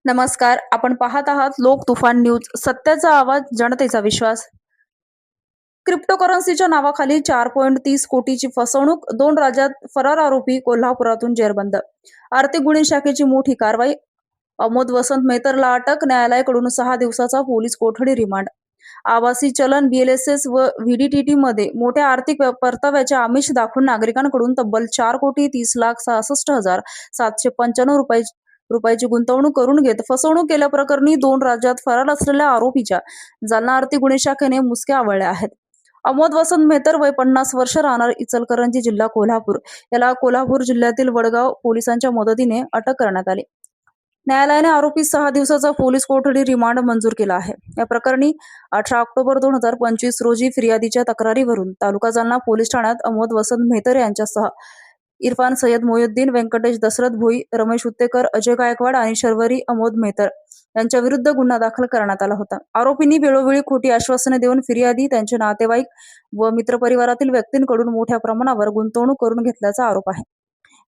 नमस्कार. आपण पाहत आहात लोक तुफान न्यूज. सत्याचा आवाज, जनतेचा विश्वास. क्रिप्टोकरन्सीच्या नावाखाली 4.30 कोटीची फसवणूक. 2 राज्यात फरार आरोपी. कोल्हापुरातून जेरबंद. आर्थिक गुन्हे शाखेची मोठी कारवाई. अमोद वसंत मेहतरला अटक. न्यायालयाकडून 6 दिवसाचा पोलीस कोठडी रिमांड. आभासी चलन बीएलएसएस व व्हीडीटीटी मध्ये मोठ्या आर्थिक परताव्याचे आमिष दाखवून नागरिकांकडून तब्बल 4,30,66,795 रुपयाची गुंतवणूक करून घेत फसवणूक केल्याप्रकरणी 2 राज्यात फरार असलेल्या आरोपीच्या जालना आर्थिक गुन्हे शाखेने मुसक्या आवळल्या आहेत. अमोद वसंत मेहतर वय 50 वर्ष, राहणार इचलकरंजी, जिल्हा कोल्हापूर, याला कोल्हापूर जिल्ह्यातील वडगाव पोलिसांच्या मदतीने अटक करण्यात आली. न्यायालयाने आरोपी 6 दिवसाचा पोलीस कोठडी रिमांड मंजूर केला आहे. या प्रकरणी 18 ऑक्टोबर 2025 रोजी फिर्यादीच्या तक्रारीवरून तालुका जालना पोलीस ठाण्यात अमोद वसंत मेहतर यांच्यासह इरफान सय्यद मोहिउद्दीन, व्यंकटेश दशरथ भोई, रमेश उत्तेकर, अजय गायकवाड आणि शर्वरी अमोद मेहतर यांच्या विरुद्ध गुन्हा दाखल करण्यात आला होता. आरोपींनी वेळोवेळी खोटी आश्वासने देऊन फिर्यादी, त्यांचे नातेवाईक व मित्रपरिवारातील व्यक्तींकडून मोठ्या प्रमाणावर गुंतवणूक करून घेतल्याचा आरोप आहे.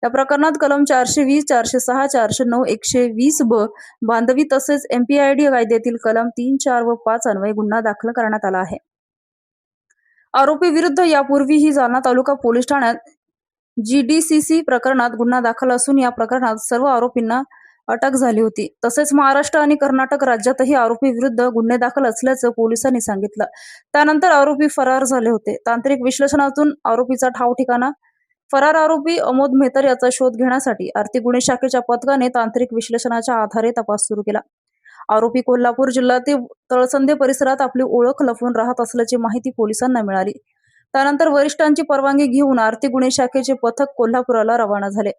या प्रकरणात कलम 420, 406, 409, 120 बांधवी तसेच एमपीआयडी कायद्यातील कलम 3, 4 व 5 अन्वये गुन्हा दाखल करण्यात आला आहे. आरोपी विरुद्ध यापूर्वीही जालना तालुका पोलीस ठाण्यात जीडीसीसी प्रकरणात गुन्हा दाखल असून या प्रकरणात सर्व आरोपींना अटक झाली होती. तसेच महाराष्ट्र आणि कर्नाटक राज्यातही आरोपी विरुद्ध गुन्हे दाखल असल्याचं पोलिसांनी सांगितलं. त्यानंतर आरोपी फरार झाले होते. तांत्रिक विश्लेषणातून आरोपीचा ठाव ठिकाणा. फरार आरोपी अमोद मेहतर याचा शोध घेण्यासाठी आर्थिक गुन्हे शाखेच्या पथकाने तांत्रिक विश्लेषणाच्या आधारे तपास सुरू केला. आरोपी कोल्हापूर जिल्ह्यातील तळसंदे परिसरात आपली ओळख लपवून राहत असल्याची माहिती पोलिसांना मिळाली. त्यानंतर वरिष्ठांची परवानगी घेऊन आर्थिक गुन्हे शाखेचे पथक कोल्हापुराला रवाना झाले.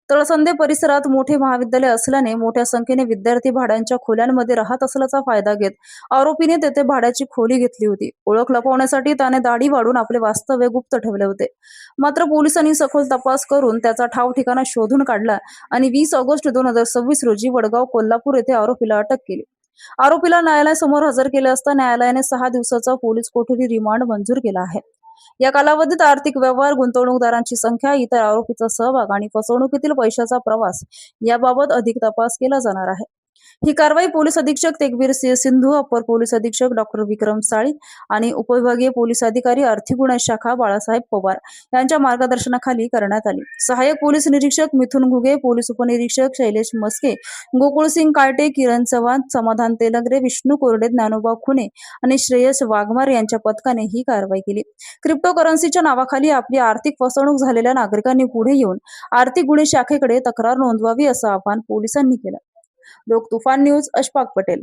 तळसंदे परिसरात मोठे महाविद्यालय असल्याने मोठ्या संख्येने विद्यार्थी भाड्यांच्या खोल्यांमध्ये राहत असल्याचा फायदा घेत आरोपीने तेथे भाड्याची खोली घेतली होती. ओळख लपवण्यासाठी त्याने दाढी वाढून आपले वास्तव्य गुप्त ठेवले होते. मात्र पोलिसांनी सखोल तपास करून त्याचा ठाव ठिकाणा शोधून काढला आणि 20 ऑगस्ट 2026 रोजी वडगाव, कोल्हापूर येथे आरोपीला अटक केली. आरोपीला न्यायालयासमोर हजर केले असता न्यायालयाने 6 दिवसाचा पोलीस कोठडी रिमांड मंजूर केला आहे. या कालावधीत आर्थिक व्यवहार, गुंतवणूकदारांची संख्या, इतर आरोपीचा सहभाग आणि फसवणुकीतील पैशाचा प्रवास याबाबत अधिक तपास केला जाणार आहे. ही कारवाई पोलीस अधीक्षक तेगवीर सिंधू, अप्पर पोलीस अधीक्षक डॉक्टर विक्रम साळी आणि उपविभागीय पोलीस अधिकारी आर्थिक गुन्हे शाखा बाळासाहेब पवार यांच्या मार्गदर्शनाखाली करण्यात आली. सहाय्यक पोलीस निरीक्षक मिथुन घुगे, पोलीस उपनिरीक्षक शैलेश मस्के, गोकुळसिंग कायटे, किरण चव्हाण, समाधान तेलंगरे, विष्णू कोरडे, ज्ञानोबा खुने आणि श्रेयस वाघमार यांच्या पथकाने ही कारवाई केली. क्रिप्टोकरन्सीच्या नावाखाली आपली आर्थिक फसवणूक झालेल्या नागरिकांनी पुढे येऊन आर्थिक गुन्हे शाखेकडे तक्रार नोंदवावी असं आवाहन पोलिसांनी केलं. लोक तुफान न्यूज, अशफाक पटेल.